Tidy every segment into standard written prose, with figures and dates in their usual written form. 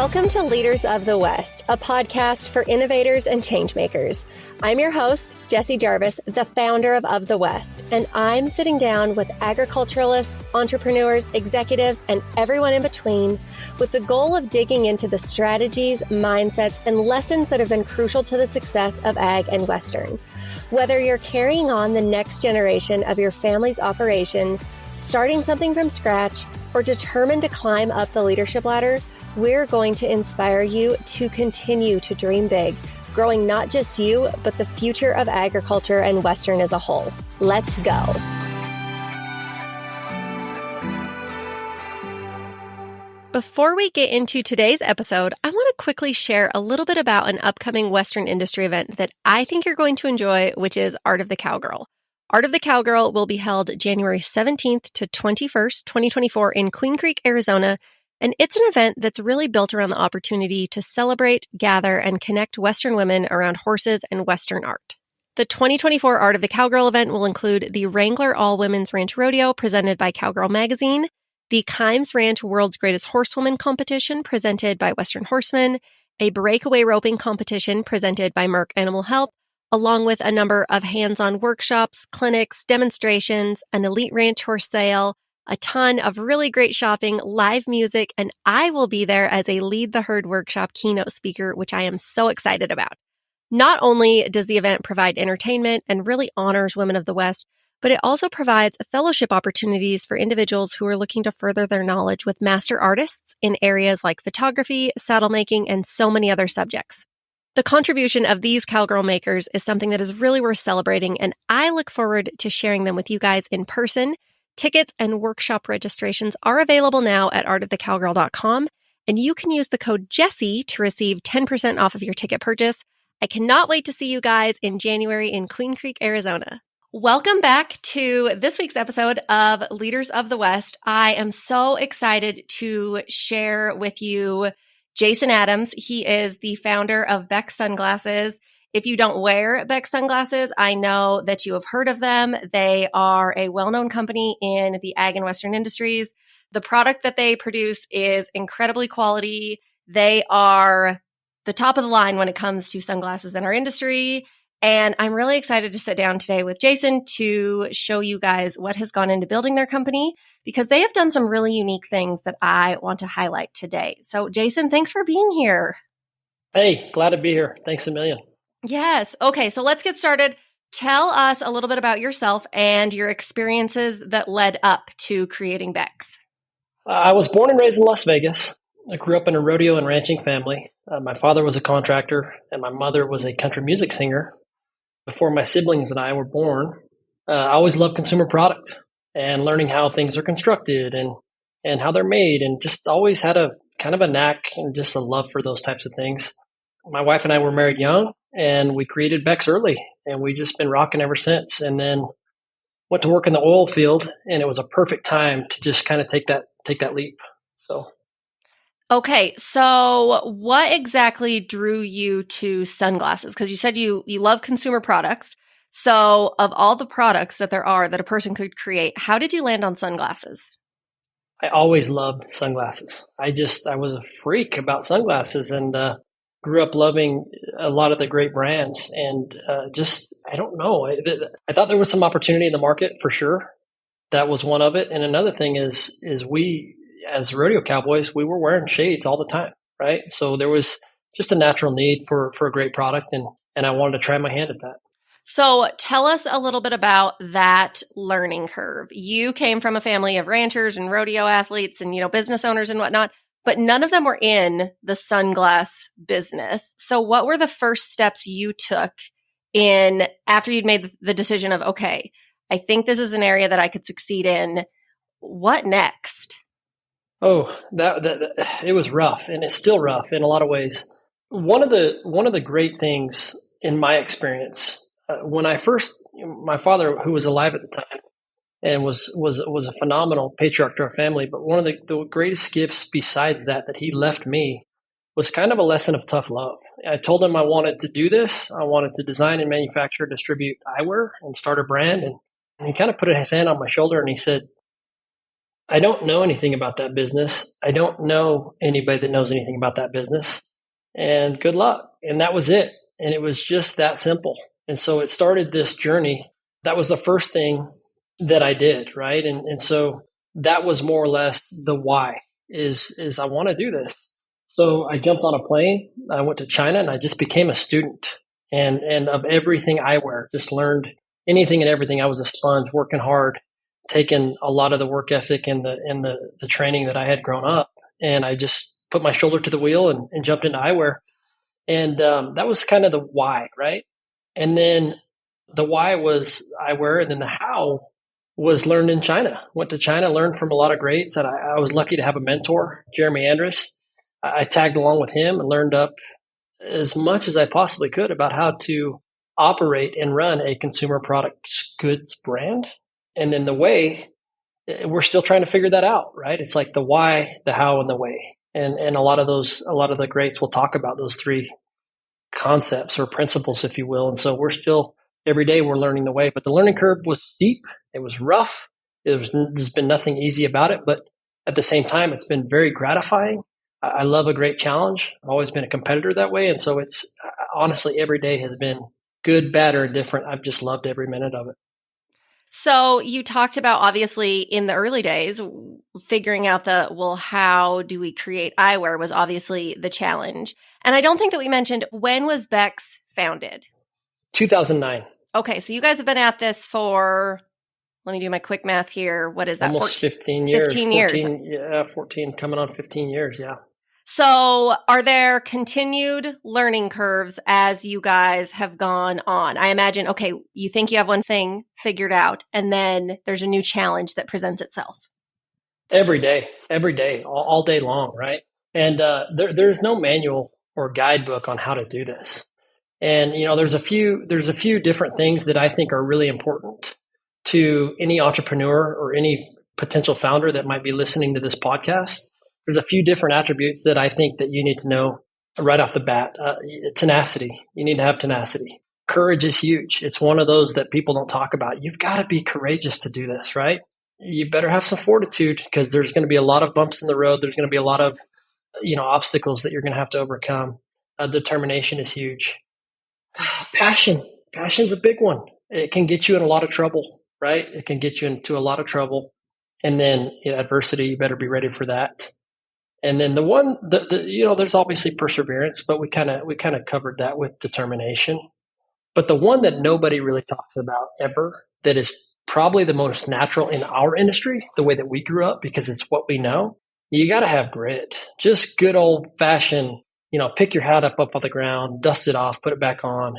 Welcome to Leaders of the West, a podcast for innovators and changemakers. I'm your host, Jessie Jarvis, the founder of the West, and I'm sitting down with agriculturalists, entrepreneurs, executives, and everyone in between with the goal of digging into the strategies, mindsets, and lessons that have been crucial to the success of ag and Western. Whether you're carrying on the next generation of your family's operation, starting something from scratch, or determined to climb up the leadership ladder, we're going to inspire you to continue to dream big, growing not just you, but the future of agriculture and Western as a whole. Let's go. Before we get into today's episode, I want to quickly share a little bit about an upcoming Western industry event that I think you're going to enjoy, which is Art of the Cowgirl. Art of the Cowgirl will be held January 17th to 21st, 2024 in Queen Creek, Arizona. And it's an event that's really built around the opportunity to celebrate, gather, and connect Western women around horses and Western art. The 2024 Art of the Cowgirl event will include the Wrangler All-Women's Ranch Rodeo presented by Cowgirl Magazine, the Kimes Ranch World's Greatest Horsewoman competition presented by Western Horsemen, a breakaway roping competition presented by Merck Animal Health, along with a number of hands-on workshops, clinics, demonstrations, an elite ranch horse sale, a ton of really great shopping, live music, and I will be there as a Lead the Herd workshop keynote speaker, which I am so excited about. Not only does the event provide entertainment and really honors women of the West, but it also provides fellowship opportunities for individuals who are looking to further their knowledge with master artists in areas like photography, saddle making, and so many other subjects. The contribution of these cowgirl makers is something that is really worth celebrating, and I look forward to sharing them with you guys in person. Tickets and workshop registrations are available now at artofthecowgirl.com, and you can use the code Jessie to receive 10% off of your ticket purchase. I cannot wait to see you guys in January in Queen Creek, Arizona. Welcome back to this week's episode of Leaders of the West. I am so excited to share with you Jason Adams. He is the founder of BEX Sunglasses. If you don't wear BEX sunglasses, I know that you have heard of them. They are a well-known company in the ag and Western industries. The product that they produce is incredibly quality. They are the top of the line when it comes to sunglasses in our industry. And I'm really excited to sit down today with Jason to show you guys what has gone into building their company, because they have done some really unique things that I want to highlight today. So Jason, thanks for being here. Hey, glad to be here. Thanks a million. Yes. Okay. So let's get started. Tell us a little bit about yourself and your experiences that led up to creating BEX. I was born and raised in Las Vegas. I grew up in a rodeo and ranching family. My father was a contractor and my mother was a country music singer. Before my siblings and I were born, I always loved consumer product and learning how things are constructed and how they're made, and just always had a kind of a knack and just a love for those types of things. My wife and I were married young, and we created BEX early, and we just been rocking ever since. And then went to work in the oil field, and it was a perfect time to just kind of take that leap. So, okay, so what exactly drew you to sunglasses? Because you said you love consumer products. So, of all the products that there are that a person could create, how did you land on sunglasses? I always loved sunglasses. I was a freak about sunglasses, and grew up loving a lot of the great brands, and I don't know. I thought there was some opportunity in the market for sure. That was one of it. And another thing is we, as rodeo cowboys, we were wearing shades all the time, right? So there was just a natural need for a great product, and I wanted to try my hand at that. So tell us a little bit about that learning curve. You came from a family of ranchers and rodeo athletes and, business owners and whatnot, but none of them were in the sunglass business. So what were the first steps you took in after you'd made the decision of, okay, I think this is an area that I could succeed in. What next? Oh, that it was rough, and it's still rough in a lot of ways. One of the great things in my experience, when my father, who was alive at the time and was a phenomenal patriarch to our family, but one of the greatest gifts besides that he left me was kind of a lesson of tough love. I told him I wanted to do this. I wanted to design and manufacture, distribute eyewear, and start a brand. And he kind of put his hand on my shoulder and he said, I don't know anything about that business. I don't know anybody that knows anything about that business. And good luck. And that was it. And it was just that simple. And so it started this journey. That was the first thing that I did, right? And so that was more or less the why is I want to do this. So I jumped on a plane. I went to China and I just became a student and of everything eyewear, just learned anything and everything. I was a sponge working hard, taking a lot of the work ethic and the training that I had grown up. And I just put my shoulder to the wheel and jumped into eyewear. And that was kind of the why, right? And then the why was eyewear, and then the how was learned in China. Went to China, learned from a lot of greats. And I was lucky to have a mentor, Jeremy Andrus. I tagged along with him and learned up as much as I possibly could about how to operate and run a consumer products goods brand. And then the way, we're still trying to figure that out, right? It's like the why, the how, and the way. And a lot of the greats will talk about those three concepts or principles, if you will. And so we're still every day we're learning the way, but the learning curve was steep. It was rough. There's been nothing easy about it, but at the same time, it's been very gratifying. I love a great challenge. I've always been a competitor that way. And so it's honestly, every day has been good, bad, or indifferent. I've just loved every minute of it. So you talked about, obviously, in the early days, figuring out how do we create eyewear was obviously the challenge. And I don't think that we mentioned, when was BEX founded? 2009. Okay, so you guys have been at this for, let me do my quick math here. What is that? Almost 15 years. 15 years. 14, coming on 15 years, yeah. So are there continued learning curves as you guys have gone on? I imagine, okay, you think you have one thing figured out, and then there's a new challenge that presents itself. Every day, all day long, right? And there's no manual or guidebook on how to do this. And there's a few different things that I think are really important to any entrepreneur or any potential founder that might be listening to this podcast. There's a few different attributes that I think that you need to know right off the bat. Tenacity. You need to have tenacity. Courage is huge. It's one of those that people don't talk about. You've got to be courageous to do this, right? You better have some fortitude, because there's going to be a lot of bumps in the road. There's going to be a lot of, obstacles that you're going to have to overcome. Determination is huge. Passion's a big one. It can get you in a lot of trouble, right? It can get you into a lot of trouble. And then adversity, you better be ready for that. And then there's obviously perseverance, but we kind of covered that with determination. But the one that nobody really talks about ever, that is probably the most natural in our industry, the way that we grew up, because it's what we know, you got to have grit. Just good old fashioned, pick your hat up off the ground, dust it off, put it back on,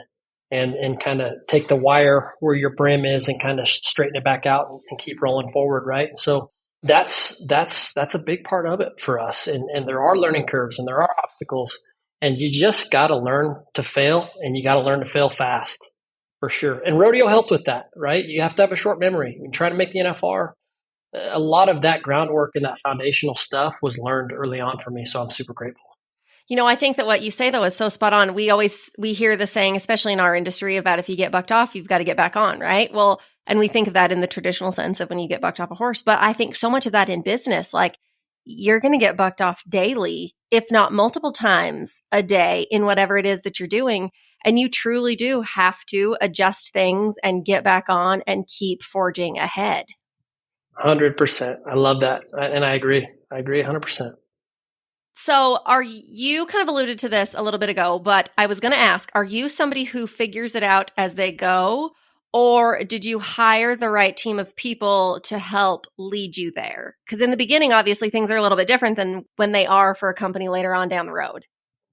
and kind of take the wire where your brim is and kind of straighten it back out and keep rolling forward, right? So that's a big part of it for us. And there are learning curves and there are obstacles, and you just got to learn to fail, and you got to learn to fail fast, for sure. And rodeo helped with that, right? You have to have a short memory. When trying to make the NFR, a lot of that groundwork and that foundational stuff was learned early on for me. So I'm super grateful. I think that what you say, though, is so spot on. We hear the saying, especially in our industry, about if you get bucked off, you've got to get back on, right? Well, and we think of that in the traditional sense of when you get bucked off a horse. But I think so much of that in business, like you're going to get bucked off daily, if not multiple times a day, in whatever it is that you're doing. And you truly do have to adjust things and get back on and keep forging ahead. 100%. I love that. And I agree. 100%. So you kind of alluded to this a little bit ago, but I was going to ask, are you somebody who figures it out as they go, or did you hire the right team of people to help lead you there? Because in the beginning, obviously, things are a little bit different than when they are for a company later on down the road.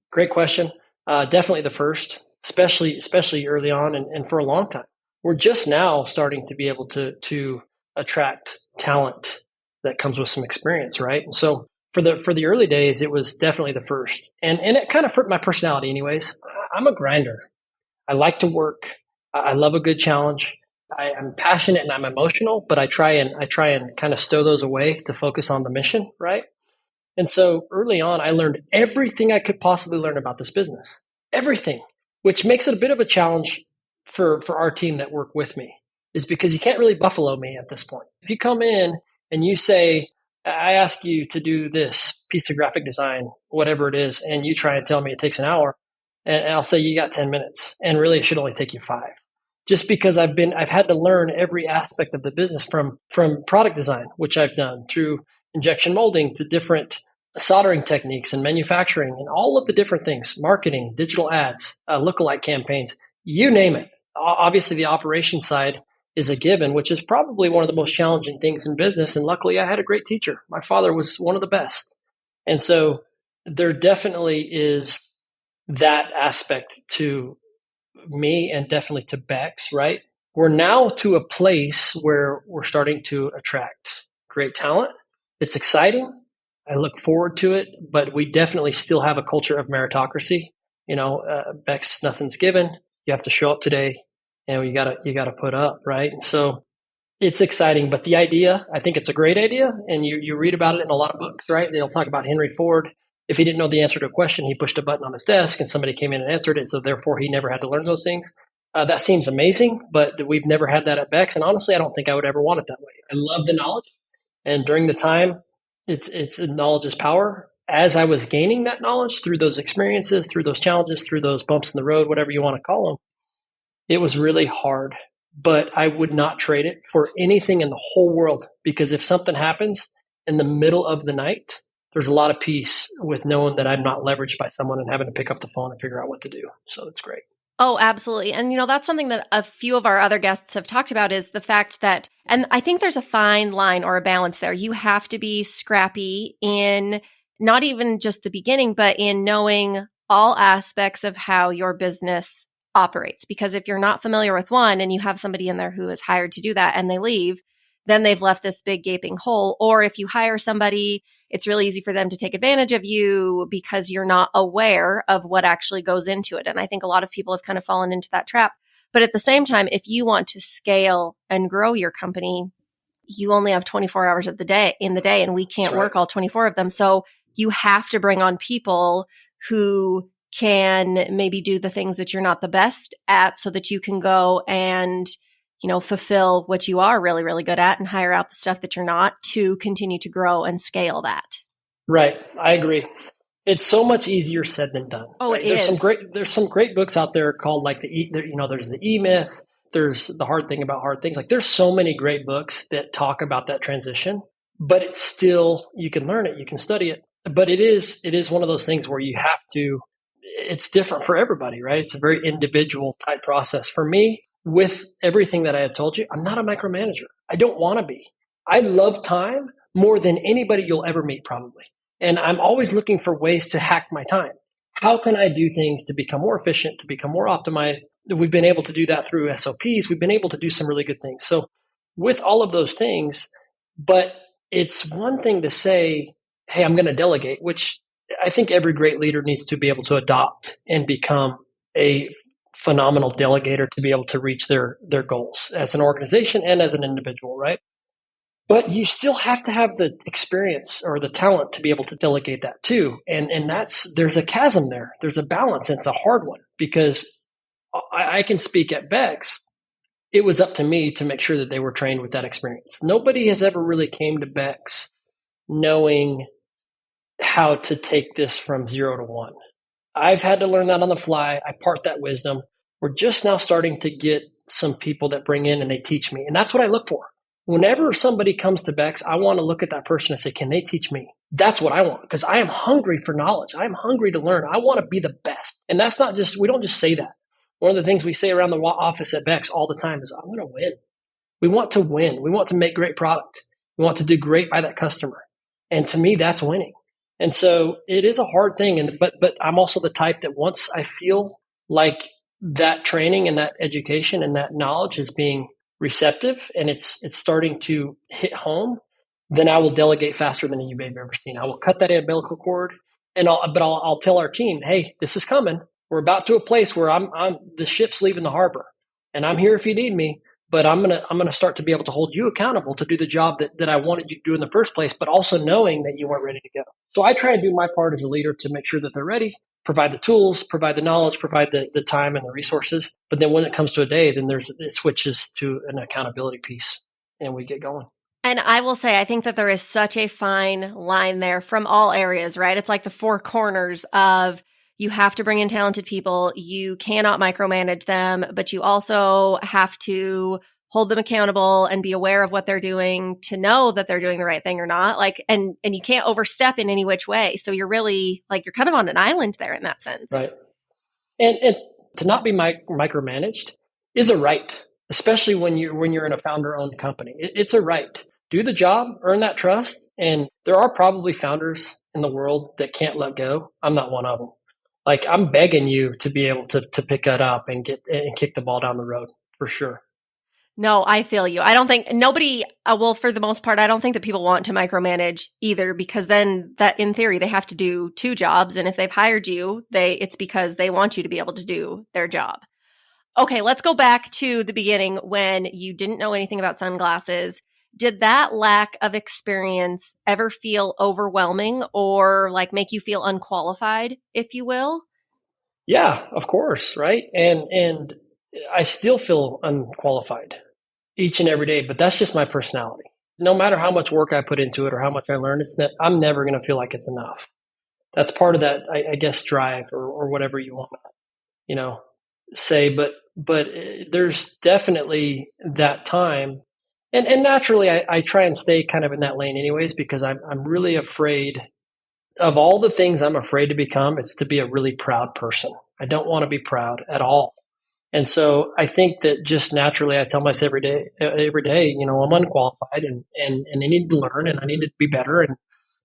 Great question. Definitely the first, especially early on and for a long time. We're just now starting to be able to attract talent that comes with some experience, right? And so for the early days, it was definitely the first. And it kind of hurt my personality anyways. I'm a grinder. I like to work. I love a good challenge. I'm passionate and I'm emotional, but I try and kind of stow those away to focus on the mission, right? And so early on, I learned everything I could possibly learn about this business. Everything, which makes it a bit of a challenge for our team that work with me, is because you can't really buffalo me at this point. If you come in and you say, I ask you to do this piece of graphic design, whatever it is, and you try and tell me it takes an hour, and I'll say you got 10 minutes, and really it should only take you 5. Just because I've had to learn every aspect of the business from product design, which I've done through injection molding to different soldering techniques and manufacturing and all of the different things, marketing, digital ads, lookalike campaigns, you name it. Obviously, the operation side is a given, which is probably one of the most challenging things in business. And luckily, I had a great teacher. My father was one of the best. And so there definitely is that aspect to me and definitely to BEX, right? We're now to a place where we're starting to attract great talent. It's exciting. I look forward to it, but we definitely still have a culture of meritocracy. BEX, nothing's given. You have to show up today, and you gotta put up, right? And so it's exciting, but the idea, I think it's a great idea, and you read about it in a lot of books, right? They'll talk about Henry Ford. If he didn't know the answer to a question, he pushed a button on his desk, and somebody came in and answered it. So therefore, he never had to learn those things. That seems amazing, but we've never had that at BEX, and honestly, I don't think I would ever want it that way. I love the knowledge, and during the time, it's knowledge is power. As I was gaining that knowledge through those experiences, through those challenges, through those bumps in the road, whatever you want to call them, it was really hard, but I would not trade it for anything in the whole world, because if something happens in the middle of the night, there's a lot of peace with knowing that I'm not leveraged by someone and having to pick up the phone and figure out what to do. So it's great. Oh, absolutely. And, that's something that a few of our other guests have talked about is the fact that, and I think there's a fine line or a balance there. You have to be scrappy in not even just the beginning, but in knowing all aspects of how your business operates. Because if you're not familiar with one and you have somebody in there who is hired to do that and they leave, then they've left this big gaping hole. Or if you hire somebody, it's really easy for them to take advantage of you because you're not aware of what actually goes into it. And I think a lot of people have kind of fallen into that trap. But at the same time, if you want to scale and grow your company, you only have 24 hours of the day and we can't work all 24 of them. So you have to bring on people who can maybe do the things that you're not the best at so that you can go and fulfill what you are really, really good at and hire out the stuff that you're not to continue to grow and scale that. Right. I agree. It's so much easier said than done. Oh, right? It is. There's some great books out there called like there's the E-Myth. There's The Hard Thing About Hard Things. Like there's so many great books that talk about that transition, but it's still, you can learn it, you can study it. But it is one of those things where you have to, it's different for everybody, right? It's a very individual type process. For me, with everything that I had told you, I'm not a micromanager. I don't want to be. I love time more than anybody you'll ever meet, probably. And I'm always looking for ways to hack my time. How can I do things to become more efficient, to become more optimized? We've been able to do that through SOPs. We've been able to do some really good things. So with all of those things, but it's one thing to say, hey, I'm going to delegate, which I think every great leader needs to be able to adopt and become a phenomenal delegator to be able to reach their goals as an organization and as an individual, right? But you still have to have the experience or the talent to be able to delegate that too. And there's a chasm there. There's a balance. And it's a hard one because I can speak at BEX. It was up to me to make sure that they were trained with that experience. Nobody has ever really came to BEX knowing how to take this from 0 to 1. I've had to learn that on the fly. I part that wisdom. We're just now starting to get some people that bring in and they teach me. And that's what I look for. Whenever somebody comes to BEX, I want to look at that person and say, can they teach me? That's what I want because I am hungry for knowledge. I am hungry to learn. I want to be the best. And that's not just, we don't just say that. One of the things we say around the office at BEX all the time is, I want to win. We want to win. We want to make great product. We want to do great by that customer. And to me, that's winning. And so it is a hard thing. But I'm also the type that once I feel like that training and that education and that knowledge is being receptive and it's starting to hit home, then I will delegate faster than you've ever seen. I will cut that umbilical cord and I'll tell our team, hey, this is coming. We're about to a place where the ship's leaving the harbor and I'm here if you need me. But I'm gonna start to be able to hold you accountable to do the job that I wanted you to do in the first place, but also knowing that you weren't ready to go. So I try and do my part as a leader to make sure that they're ready, provide the tools, provide the knowledge, provide the time and the resources. But then when it comes to a day, then it switches to an accountability piece and we get going. And I will say, I think that there is such a fine line there from all areas, right? It's like the four corners of you have to bring in talented people. You cannot micromanage them, but you also have to hold them accountable and be aware of what they're doing to know that they're doing the right thing or not. Like, and you can't overstep in any which way. So you're really like, you're kind of on an island there in that sense. Right. And to not be micromanaged is a right, especially when you're in a founder-owned company. It's a right. Do the job, earn that trust, and there are probably founders in the world that can't let go. I'm not one of them. Like, I'm begging you to be able to pick that up and kick the ball down the road for sure. No, I feel you. I don't think nobody, well, for the most part, I don't think that people want to micromanage either, because then that in theory, they have to do two jobs. And if they've hired you, it's because they want you to be able to do their job. Okay, let's go back to the beginning when you didn't know anything about sunglasses. Did that lack of experience ever feel overwhelming or like make you feel unqualified, if you will? Yeah, of course. Right. And I still feel unqualified each and every day, but that's just my personality. No matter how much work I put into it or how much I learn, I'm never going to feel like it's enough. That's part of that, I guess, drive or whatever you want to, say. But there's definitely that time, and naturally, I try and stay kind of in that lane, anyways, because I'm really afraid of all the things I'm afraid to become. It's to be a really proud person. I don't want to be proud at all. And so I think that just naturally I tell myself every day, I'm unqualified and I need to learn and I need to be better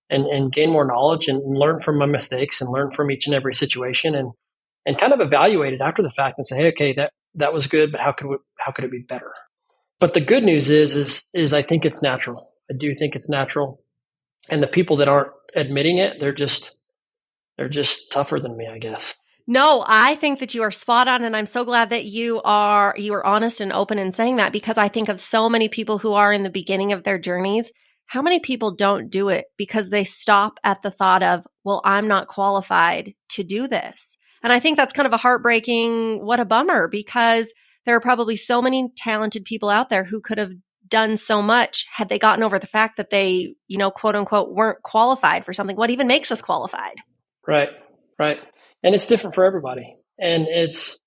and gain more knowledge and learn from my mistakes and learn from each and every situation and kind of evaluate it after the fact and say, hey, okay, that was good, but how could it be better? But the good news is I think it's natural. I do think it's natural. And the people that aren't admitting it, they're just tougher than me, I guess. No, I think that you are spot on. And I'm so glad that you are honest and open in saying that, because I think of so many people who are in the beginning of their journeys. How many people don't do it because they stop at the thought of, well, I'm not qualified to do this. And I think that's kind of a heartbreaking, what a bummer, because there are probably so many talented people out there who could have done so much had they gotten over the fact that they, quote unquote, weren't qualified for something. What even makes us qualified? Right. And it's different for everybody. And it's,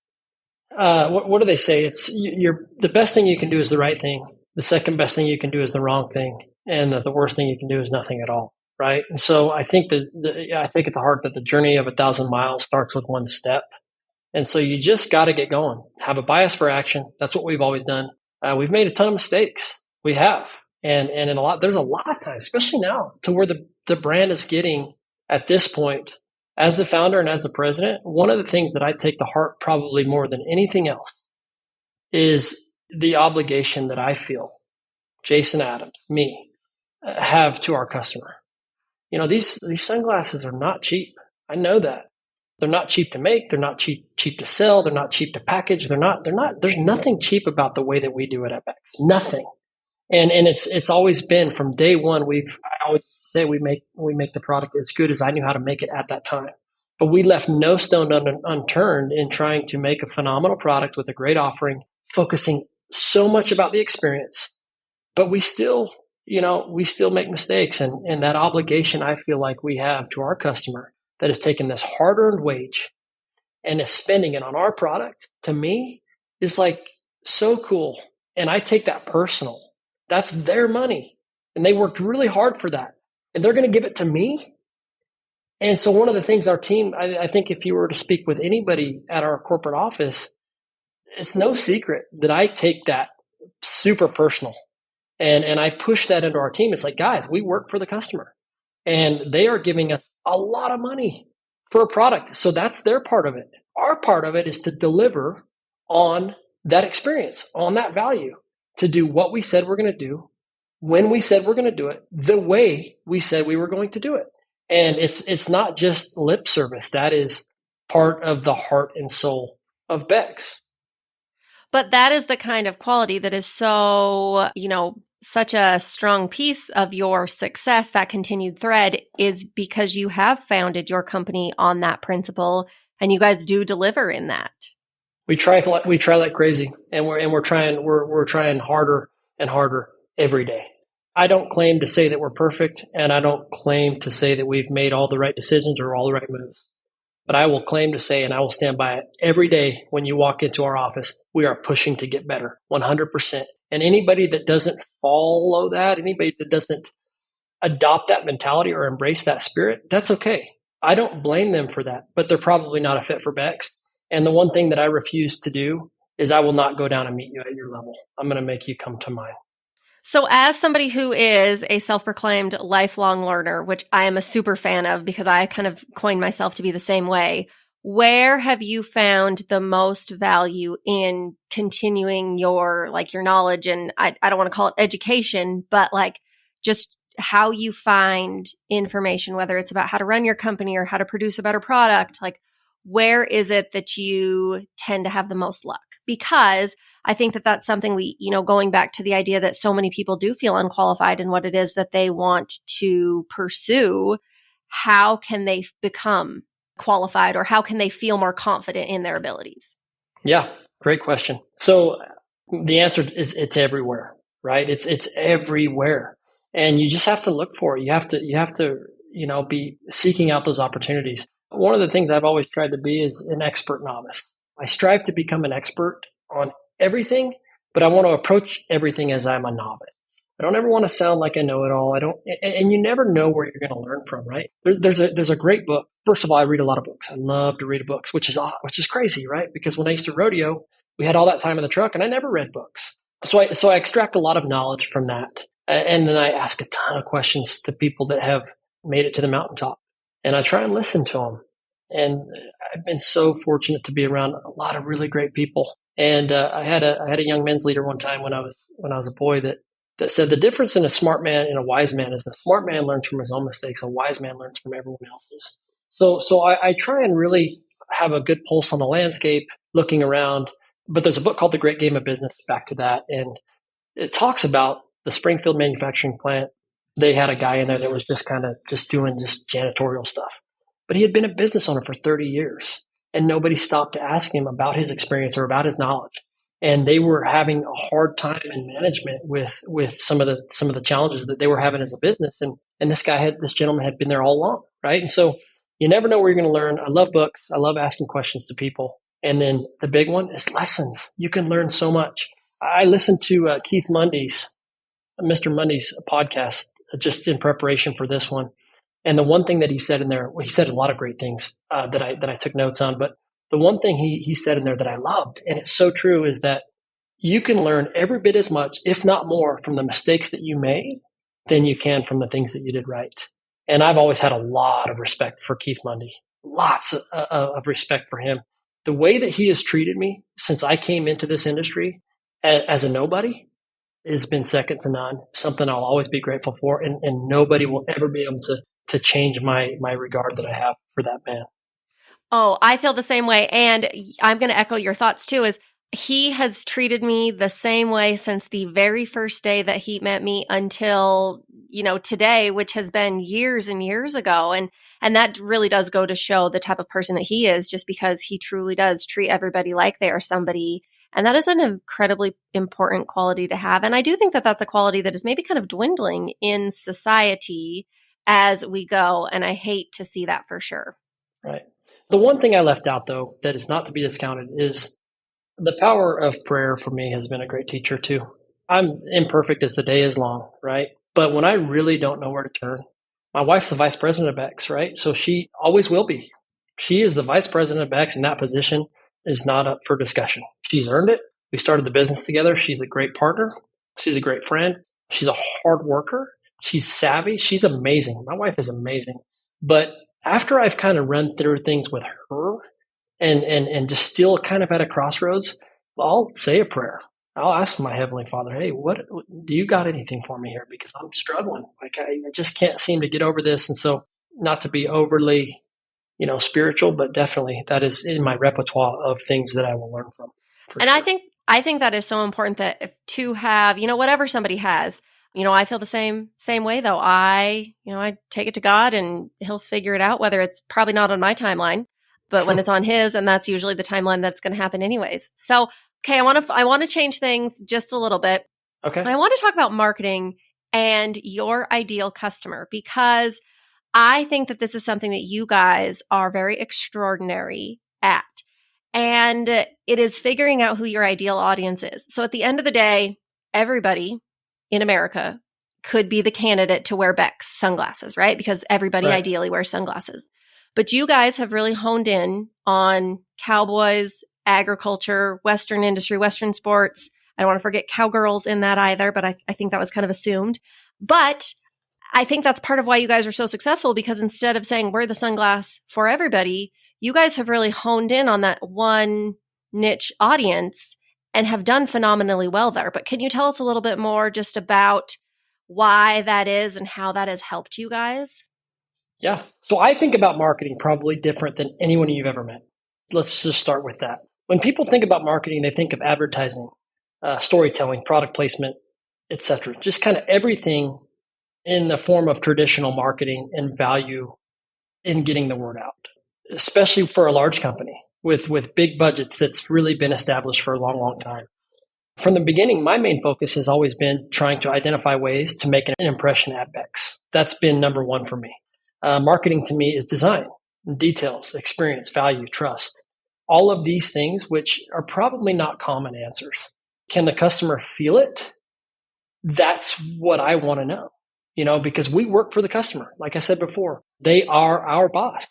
what do they say? It's the best thing you can do is the right thing. The second best thing you can do is the wrong thing. And the worst thing you can do is nothing at all. Right. And so I think I think at the heart that the journey of 1,000 miles starts with one step. And so you just got to get going, have a bias for action. That's what we've always done. We've made a ton of mistakes. We have. And there's a lot of times, especially now, to where the brand is getting at this point. As the founder and as the president, one of the things that I take to heart probably more than anything else is the obligation that I feel, Jason Adams, me, have to our customer. These sunglasses are not cheap. I know that. They're not cheap to make. They're not cheap to sell. They're not cheap to package. There's nothing cheap about the way that we do it at BEX. Nothing. And it's always been from day one. I always say we make the product as good as I knew how to make it at that time. But we left no stone unturned in trying to make a phenomenal product with a great offering, focusing so much about the experience. But we still make mistakes, and that obligation I feel like we have to our customer that has taken this hard-earned wage and is spending it on our product, to me, is like so cool. And I take that personal. That's their money. And they worked really hard for that. And they're going to give it to me. And so one of the things our team, I think if you were to speak with anybody at our corporate office, it's no secret that I take that super personal. And I push that into our team. It's like, guys, we work for the customer. And they are giving us a lot of money for a product. So that's their part of it. Our part of it is to deliver on that experience, on that value, to do what we said we're going to do, when we said we're going to do it, the way we said we were going to do it. And it's not just lip service. That is part of the heart and soul of BEX. But that is the kind of quality that is so, such a strong piece of your success. That continued thread is because you have founded your company on that principle, and you guys do deliver in that. We try like crazy, and we're trying harder and harder every day. I don't claim to say that we're perfect, and I don't claim to say that we've made all the right decisions or all the right moves. But I will claim to say, and I will stand by it, every day when you walk into our office, we are pushing to get better, 100%. And anybody that doesn't follow that, anybody that doesn't adopt that mentality or embrace that spirit, that's okay. I don't blame them for that, but they're probably not a fit for BEX. And the one thing that I refuse to do is I will not go down and meet you at your level. I'm going to make you come to mine. So as somebody who is a self-proclaimed lifelong learner, which I am a super fan of because I kind of coined myself to be the same way, where have you found the most value in continuing your knowledge? And I don't want to call it education, but just how you find information, whether it's about how to run your company or how to produce a better product, where is it that you tend to have the most luck? Because I think that that's something going back to the idea that so many people do feel unqualified in what it is that they want to pursue. How can they become qualified, or how can they feel more confident in their abilities? Yeah, great question. So the answer is it's everywhere, right? It's everywhere. And you just have to look for it. You have to, be seeking out those opportunities. One of the things I've always tried to be is an expert novice. I strive to become an expert on everything, but I want to approach everything as I'm a novice. I don't ever want to sound like I know it all. And you never know where you're going to learn from, right? There's a great book. First of all, I read a lot of books. I love to read books, which is crazy, right? Because when I used to rodeo, we had all that time in the truck, and I never read books. So I extract a lot of knowledge from that, and then I ask a ton of questions to people that have made it to the mountaintop, and I try and listen to them. And I've been so fortunate to be around a lot of really great people. And I had a young men's leader one time when I was a boy that said the difference in a smart man and a wise man is a smart man learns from his own mistakes. A wise man learns from everyone else's. So I try and really have a good pulse on the landscape, looking around. But there's a book called The Great Game of Business, back to that. And it talks about the Springfield manufacturing plant. They had a guy in there that was just kind of just doing just janitorial stuff. But he had been a business owner for 30 years, and nobody stopped to ask him about his experience or about his knowledge. And they were having a hard time in management with some of the challenges that they were having as a business. And this gentleman had been there all along, right? And so you never know where you're going to learn. I love books. I love asking questions to people. And then the big one is lessons. You can learn so much. I listened to Mr. Mundy's podcast just in preparation for this one. And the one thing that he said in there, he said a lot of great things that I took notes on. But the one thing he said in there that I loved, and it's so true, is that you can learn every bit as much, if not more, from the mistakes that you made than you can from the things that you did right. And I've always had a lot of respect for Keith Mundy, lots of respect for him. The way that he has treated me since I came into this industry as a nobody has been second to none, something I'll always be grateful for. And nobody will ever be able to change my regard that I have for that man. Oh, I feel the same way. And I'm going to echo your thoughts too, is he has treated me the same way since the very first day that he met me until, today, which has been years and years ago. And that really does go to show the type of person that he is, just because he truly does treat everybody like they are somebody. And that is an incredibly important quality to have. And I do think that that's a quality that is maybe kind of dwindling in society as we go. And I hate to see that for sure. Right. The one thing I left out, though, that is not to be discounted is the power of prayer. For me, has been a great teacher too. I'm imperfect as the day is long, right? But when I really don't know where to turn, my wife's the vice president of BEX, right? So she always will be. She is the vice president of BEX, and that position is not up for discussion. She's earned it. We started the business together. She's a great partner. She's a great friend. She's a hard worker. She's savvy. She's amazing. My wife is amazing. But after I've kind of run through things with her and just still kind of at a crossroads, I'll say a prayer. I'll ask my Heavenly Father, hey, what do you got anything for me here? Because I'm struggling. I just can't seem to get over this. And so, not to be overly, spiritual, but definitely that is in my repertoire of things that I will learn from. And sure. I think that is so important that to have, whatever somebody has. I feel the same way though. I take it to God and he'll figure it out, whether it's probably not on my timeline, but when it's on his, and that's usually the timeline that's going to happen anyways. So, okay, I want to change things just a little bit. Okay. I want to talk about marketing and your ideal customer, because I think that this is something that you guys are very extraordinary at. And it is figuring out who your ideal audience is. So at the end of the day, everybody in America could be the candidate to wear BEX sunglasses, right? Because everybody Right. ideally wears sunglasses. But you guys have really honed in on cowboys, agriculture, Western industry, Western sports. I don't want to forget cowgirls in that either, but I think that was kind of assumed. But I think that's part of why you guys are so successful, because instead of saying we're the sunglass for everybody, you guys have really honed in on that one niche audience and have done phenomenally well there. But can you tell us a little bit more just about why that is and how that has helped you guys? Yeah. So I think about marketing probably different than anyone you've ever met. Let's just start with that. When people think about marketing, they think of advertising, storytelling, product placement, etc. Just kind of everything in the form of traditional marketing and value in getting the word out, especially for a large company with big budgets that's really been established for a long, long time. From the beginning, my main focus has always been trying to identify ways to make an impression at BEX. That's been number one for me. Marketing to me is design, details, experience, value, trust. All of these things, which are probably not common answers. Can the customer feel it? That's what I want to know, because we work for the customer. Like I said before, they are our boss.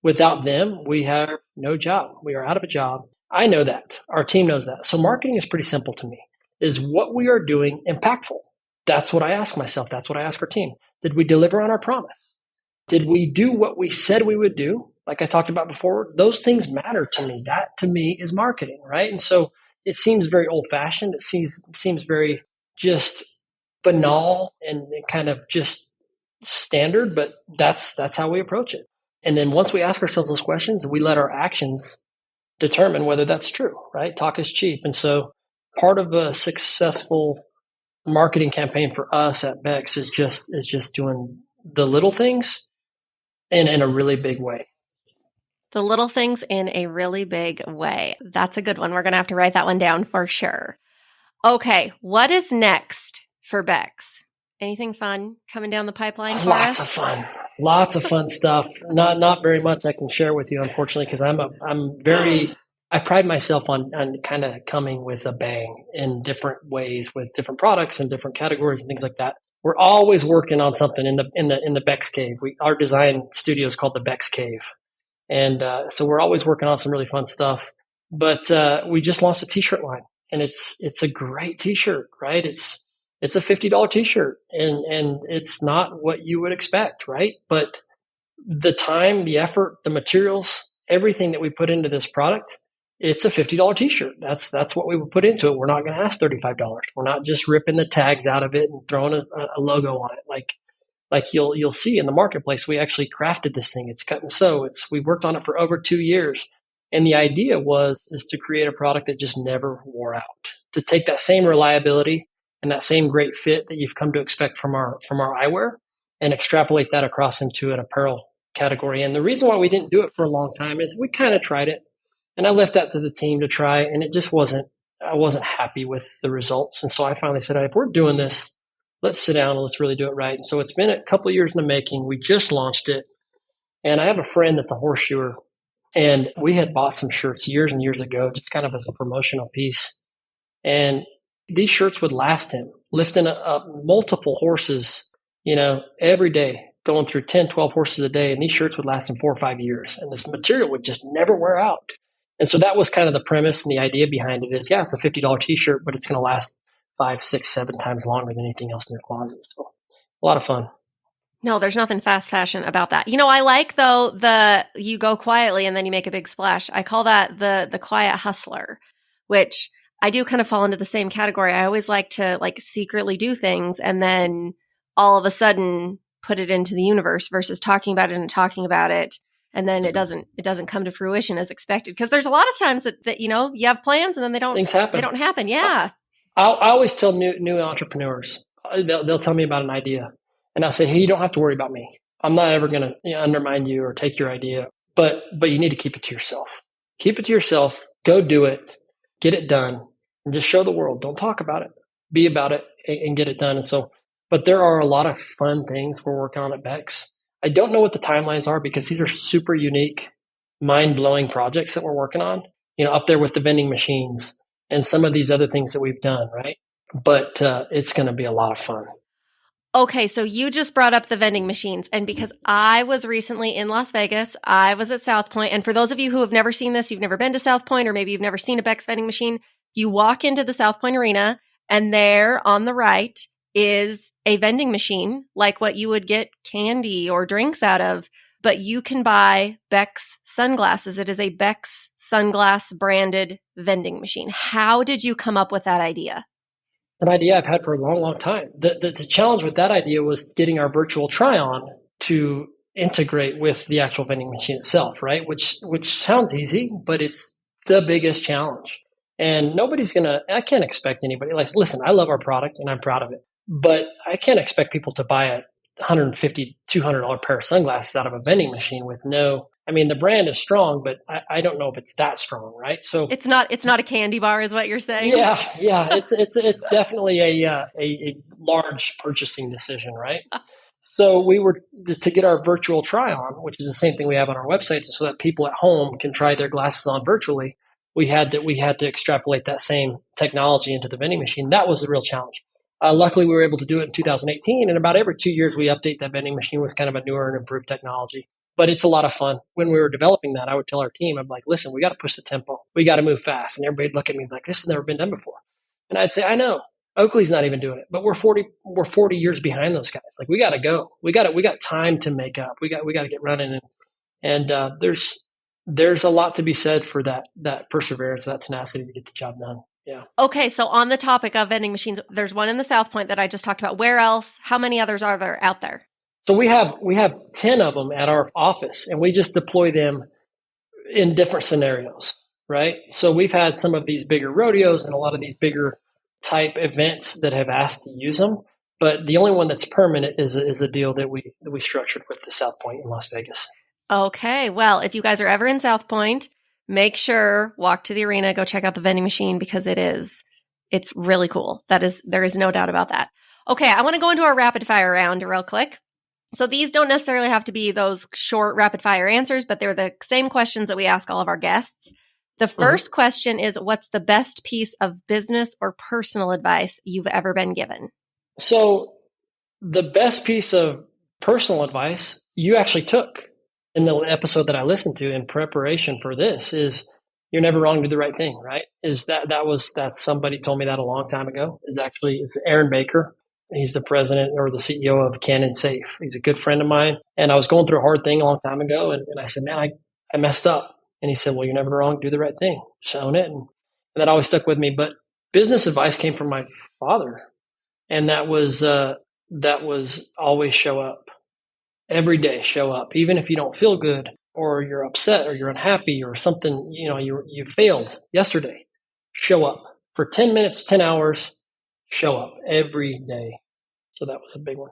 Without them, we have no job. We are out of a job. I know that. Our team knows that. So marketing is pretty simple to me. Is what we are doing impactful? That's what I ask myself. That's what I ask our team. Did we deliver on our promise? Did we do what we said we would do? Like I talked about before, those things matter to me. That to me is marketing, right? And so it seems very old fashioned. It seems very just banal and kind of just standard, but that's how we approach it. And then once we ask ourselves those questions, we let our actions determine whether that's true, right? Talk is cheap. And so part of a successful marketing campaign for us at BEX is just doing the little things and in a really big way. The little things in a really big way. That's a good one. We're going to have to write that one down for sure. Okay, what is next for BEX? Anything fun coming down the pipeline for Lots us? of fun. Lots of fun stuff. Not very much I can share with you, unfortunately, because I pride myself on kind of coming with a bang in different ways with different products and different categories and things like that. We're always working on something in the BEX Cave. Our design studio is called the BEX Cave, and so we're always working on some really fun stuff. But we just launched a T-shirt line, and it's a great T-shirt, right? It's a $50 T-shirt, and it's not what you would expect, right? But the time, the effort, the materials, everything that we put into this product, it's a $50 T-shirt. That's what we would put into it. We're not going to ask $35. We're not just ripping the tags out of it and throwing a logo on it. Like you'll see in the marketplace, we actually crafted this thing. It's cut and sew. We worked on it for over 2 years. And the idea is to create a product that just never wore out, to take that same reliability and that same great fit that you've come to expect from our eyewear and extrapolate that across into an apparel category. And the reason why we didn't do it for a long time is we kind of tried it, and I left that to the team to try, and I wasn't happy with the results. And so I finally said, if we're doing this, let's sit down and let's really do it right. And so it's been a couple of years in the making. We just launched it, and I have a friend that's a horseshoer, and we had bought some shirts years and years ago, just kind of as a promotional piece. And these shirts would last him lifting up multiple horses, every day, going through 10, 12 horses a day. And these shirts would last him 4 or 5 years. And this material would just never wear out. And so that was kind of the premise and the idea behind it is, it's a $50 T-shirt, but it's going to last 5, 6, 7 times longer than anything else in your closet. So a lot of fun. No, there's nothing fast fashion about that. I like though you go quietly and then you make a big splash. I call that the quiet hustler, which I do kind of fall into the same category. I always like to secretly do things and then all of a sudden put it into the universe versus talking about it and then it doesn't come to fruition as expected, because there's a lot of times that you have plans and then things happen. They don't happen. Yeah. I always tell new entrepreneurs, they'll tell me about an idea, and I'll say, hey, you don't have to worry about me. I'm not ever going to undermine you or take your idea, but you need to keep it to yourself. Keep it to yourself. Go do it. Get it done, and just show the world. Don't talk about it. Be about it and get it done. And so But there are a lot of fun things we're working on at BEX. I don't know what the timelines are because these are super unique, mind-blowing projects that we're working on, up there with the vending machines and some of these other things that we've done, right? But it's going to be a lot of fun. Okay, so you just brought up the vending machines. And because I was recently in Las Vegas, I was at South Point. And for those of you who have never seen this, you've never been to South Point, or maybe you've never seen a BEX vending machine, you walk into the South Point Arena, and there on the right is a vending machine, like what you would get candy or drinks out of. But you can buy BEX sunglasses. It is a BEX sunglass branded vending machine. How did you come up with that idea? An idea I've had for a long, long time. The challenge with that idea was getting our virtual try-on to integrate with the actual vending machine itself, right? Which sounds easy, but it's the biggest challenge. And I can't expect anybody, like, listen, I love our product and I'm proud of it, but I can't expect people to buy a $150, $200 pair of sunglasses out of a vending machine with the brand is strong, but I don't know if it's that strong, right? So it's not a candy bar, is what you're saying. Yeah, it's definitely a large purchasing decision, right? So we were to get our virtual try on, which is the same thing we have on our website, so that people at home can try their glasses on virtually. We had to extrapolate that same technology into the vending machine. That was the real challenge. Luckily, we were able to do it in 2018, and about every 2 years we update that vending machine with kind of a newer and improved technology. But it's a lot of fun. When we were developing that, I would tell our team, I'm like, listen, we got to push the tempo. We got to move fast. And everybody'd look at me like, this has never been done before. And I'd say, I know. Oakley's not even doing it, but we're 40 years behind those guys. Like, we got to go. We got time to make up. We got to get running. And there's a lot to be said for that perseverance, that tenacity to get the job done. Yeah. Okay, so on the topic of vending machines, there's one in the South Point that I just talked about. Where else? How many others are there out there? So we have 10 of them at our office, and we just deploy them in different scenarios, right? So we've had some of these bigger rodeos and a lot of these bigger type events that have asked to use them, but the only one that's permanent is a deal that we structured with the South Point in Las Vegas. Okay, well, if you guys are ever in South Point, make sure walk to the arena, go check out the vending machine because it's really cool. There is no doubt about that. Okay, I want to go into our rapid fire round real quick. So these don't necessarily have to be those short rapid fire answers, but they're the same questions that we ask all of our guests. The first question is, what's the best piece of business or personal advice you've ever been given? So the best piece of personal advice you actually took in the episode that I listened to in preparation for this is, you're never wrong to do the right thing, right? That somebody told me that a long time ago. It's Aaron Baker. He's the president or the CEO of Canon Safe. He's a good friend of mine. And I was going through a hard thing a long time ago. And I said, man, I messed up. And he said, well, you're never wrong. Do the right thing. Just own it. And that always stuck with me. But business advice came from my father. And that was always show up. Every day, show up. Even if you don't feel good or you're upset or you're unhappy or something, you failed yesterday, show up for 10 minutes, 10 hours. Show up every day. So that was a big one.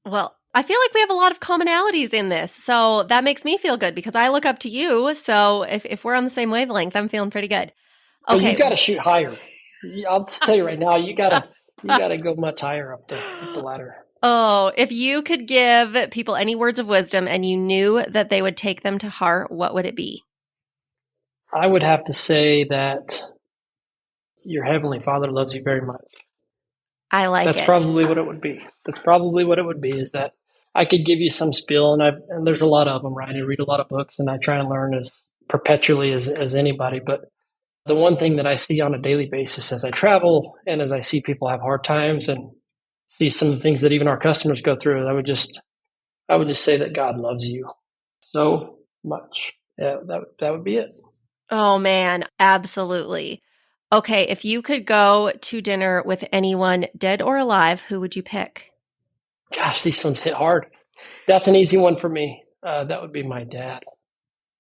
Well, I feel like we have a lot of commonalities in this. So that makes me feel good because I look up to you. So if we're on the same wavelength, I'm feeling pretty good. Okay. Well, you got to shoot higher. I'll just tell you right now, you got to go much higher up the ladder. Oh, if you could give people any words of wisdom and you knew that they would take them to heart, what would it be? I would have to say that your Heavenly Father loves you very much. I like That's it. probably what it would be. Is that I could give you some spiel, and there's a lot of them, right? I read a lot of books, and I try and learn as perpetually as anybody. But the one thing that I see on a daily basis as I travel and as I see people have hard times and see some of the things that even our customers go through, I would just say that God loves you so much. Yeah, that would be it. Oh man, absolutely. Okay, if you could go to dinner with anyone, dead or alive, who would you pick? Gosh, these ones hit hard. That's an easy one for me. That would be my dad.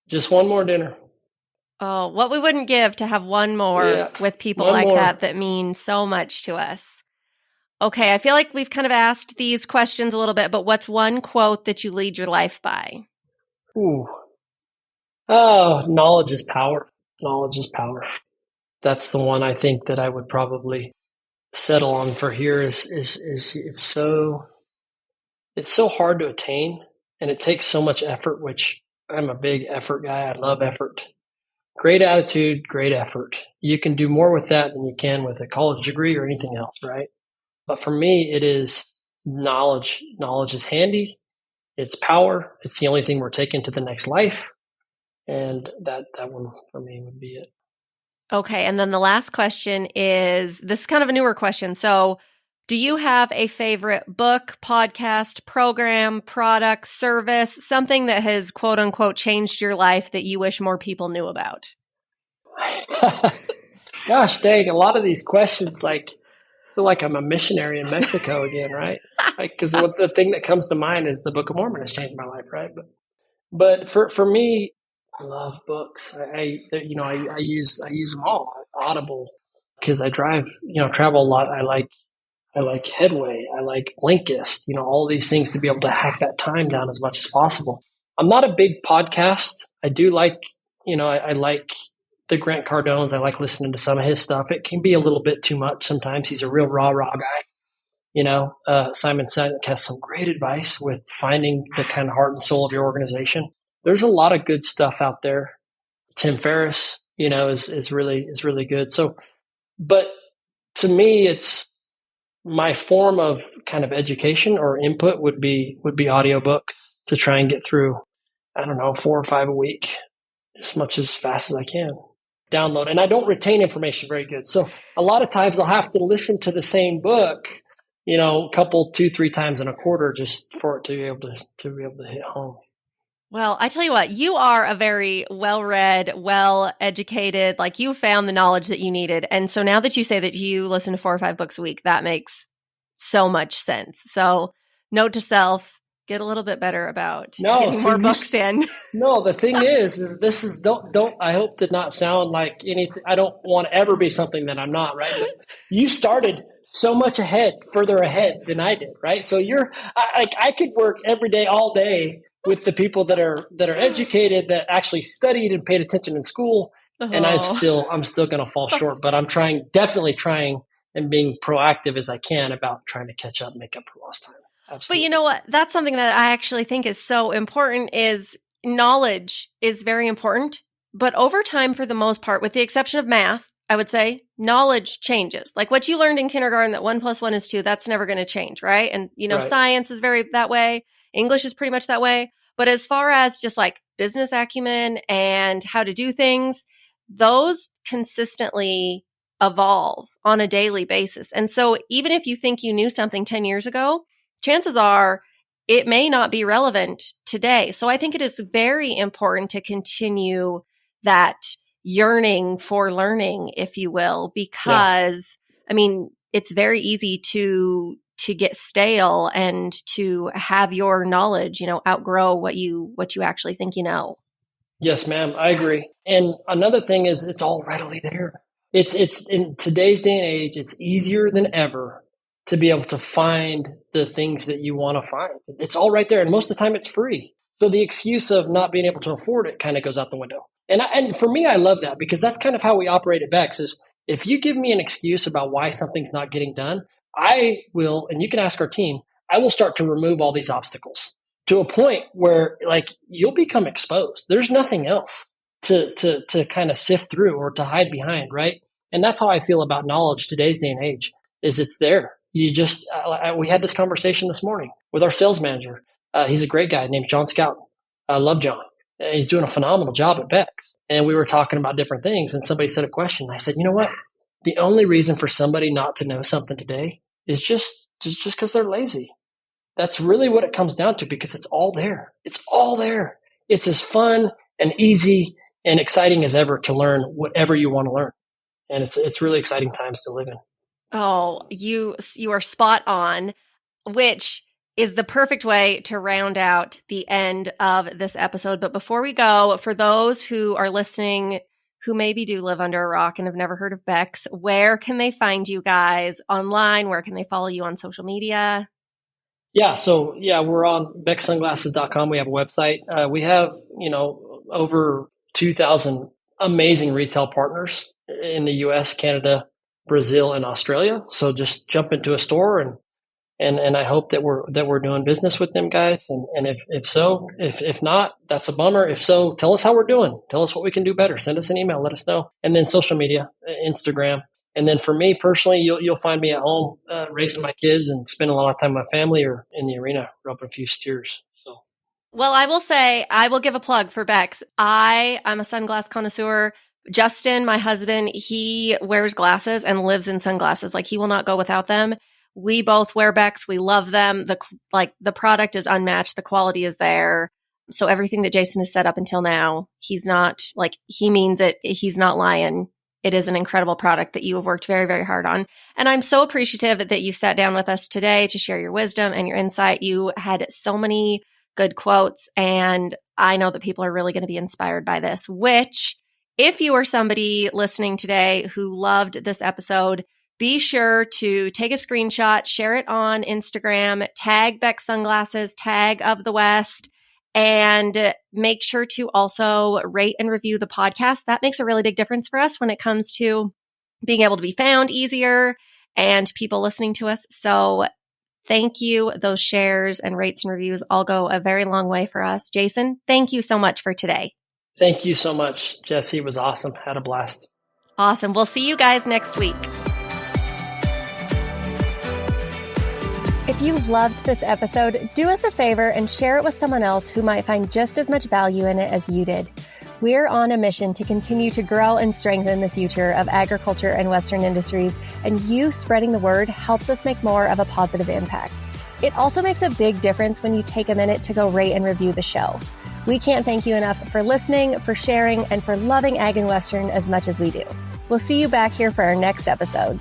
Just one more dinner. Oh, what we wouldn't give to have one more with people like that mean so much to us. Okay, I feel like we've kind of asked these questions a little bit, but what's one quote that you lead your life by? Ooh. Oh, knowledge is power. Knowledge is power. That's the one I think that I would probably settle on for here is it's so hard to attain, and it takes so much effort, which I'm a big effort guy. I love effort. Great attitude, great effort. You can do more with that than you can with a college degree or anything else, right? But for me, it is knowledge. Knowledge is handy. It's power. It's the only thing we're taking to the next life. And that one for me would be it. Okay. And then the last question is, this is kind of a newer question. So do you have a favorite book, podcast, program, product, service, something that has quote unquote changed your life that you wish more people knew about? Gosh dang, a lot of these questions, like, I feel like I'm a missionary in Mexico again, right? Because the thing that comes to mind is the Book of Mormon has changed my life, right? But for me, I love books. I use them all. Audible, because I drive, travel a lot. I like Headway. I like Blinkist. All these things to be able to hack that time down as much as possible. I'm not a big podcast. I do like, I like the Grant Cardones. I like listening to some of his stuff. It can be a little bit too much sometimes. He's a real raw guy. Simon Sinek has some great advice with finding the kind of heart and soul of your organization. There's a lot of good stuff out there. Tim Ferriss, is really good. So, but to me, it's my form of kind of education or input would be audiobooks to try and get through, I don't know, 4 or 5 a week, as fast as I can. Download. And I don't retain information very good. So a lot of times I'll have to listen to the same book, a couple, 2, 3 times in a quarter just for it to be able to hit home. Well, I tell you what, you are a very well-read, well-educated, like you found the knowledge that you needed. And so now that you say that you listen to 4 or 5 books a week, that makes so much sense. So note to self, get a little bit better about getting more books in. No, the thing is this is, don't, I hope to not sound like anything. I don't want to ever be something that I'm not, right? But you started so much further ahead than I did, right? So I could work every day, all day with the people that are educated, that actually studied and paid attention in school. And I'm still going to fall short, but I'm definitely trying and being proactive as I can about trying to catch up and make up for lost time. Absolutely. But you know what? That's something that I actually think is so important. Is knowledge is very important, but over time, for the most part, with the exception of math, I would say knowledge changes. Like what you learned in kindergarten, that 1 + 1 is 2, that's never going to change, right? And right. Science is very that way. English is pretty much that way. But as far as just like business acumen and how to do things, those consistently evolve on a daily basis. And so even if you think you knew something 10 years ago, chances are it may not be relevant today. So I think it is very important to continue that yearning for learning, if you will, because it's very easy to get stale and to have your knowledge, outgrow what you actually think you know. Yes, ma'am. I agree. And another thing is it's all readily there. It's in today's day and age, it's easier than ever to be able to find the things that you want to find. It's all right there. And most of the time it's free. So the excuse of not being able to afford it kind of goes out the window. And for me, I love that, because that's kind of how we operate at BEX is if you give me an excuse about why something's not getting done, I will, and you can ask our team, I will start to remove all these obstacles to a point where like you'll become exposed. There's nothing else to kind of sift through or to hide behind, right? And that's how I feel about knowledge today's day and age, is it's there. You just, we had this conversation this morning with our sales manager. He's a great guy named John Scout. I love John. He's doing a phenomenal job at BEX. And we were talking about different things, and somebody said a question. I said, you know what? The only reason for somebody not to know something today is just because they're lazy. That's really what it comes down to, because it's all there. It's all there. It's as fun and easy and exciting as ever to learn whatever you want to learn. And it's really exciting times to live in. Oh, you are spot on, which is the perfect way to round out the end of this episode. But before we go, for those who are listening who maybe do live under a rock and have never heard of BEX, where can they find you guys online? Where can they follow you on social media? Yeah, so we're on BEXsunglasses.com. We have a website. We have, over 2,000 amazing retail partners in the US, Canada, Brazil, and Australia. So just jump into a store and I hope that we're doing business with them guys. And if not, that's a bummer. If so, tell us how we're doing. Tell us what we can do better. Send us an email. Let us know. And then social media, Instagram. And then for me personally, you'll find me at home raising my kids and spending a lot of time with my family or in the arena roping a few steers. So. Well, I will say, I will give a plug for BEX. I'm a sunglass connoisseur. Justin, my husband, he wears glasses and lives in sunglasses. Like, he will not go without them. We both wear BEX. We love them. The product is unmatched. The quality is there. So everything that Jason has said up until now, he's not, like, he means it. He's not lying. It is an incredible product that you have worked very, very hard on. And I'm so appreciative that you sat down with us today to share your wisdom and your insight. You had so many good quotes, and I know that people are really going to be inspired by this, which, if you are somebody listening today who loved this episode, be sure to take a screenshot, share it on Instagram, tag BEX Sunglasses, tag Of the West, and make sure to also rate and review the podcast. That makes a really big difference for us when it comes to being able to be found easier and people listening to us. So thank you. Those shares and rates and reviews all go a very long way for us. Jason, thank you so much for today. Thank you so much, Jessie. It was awesome. Had a blast. Awesome. We'll see you guys next week. If you loved this episode, do us a favor and share it with someone else who might find just as much value in it as you did. We're on a mission to continue to grow and strengthen the future of agriculture and Western industries, and you spreading the word helps us make more of a positive impact. It also makes a big difference when you take a minute to go rate and review the show. We can't thank you enough for listening, for sharing, and for loving Ag and Western as much as we do. We'll see you back here for our next episode.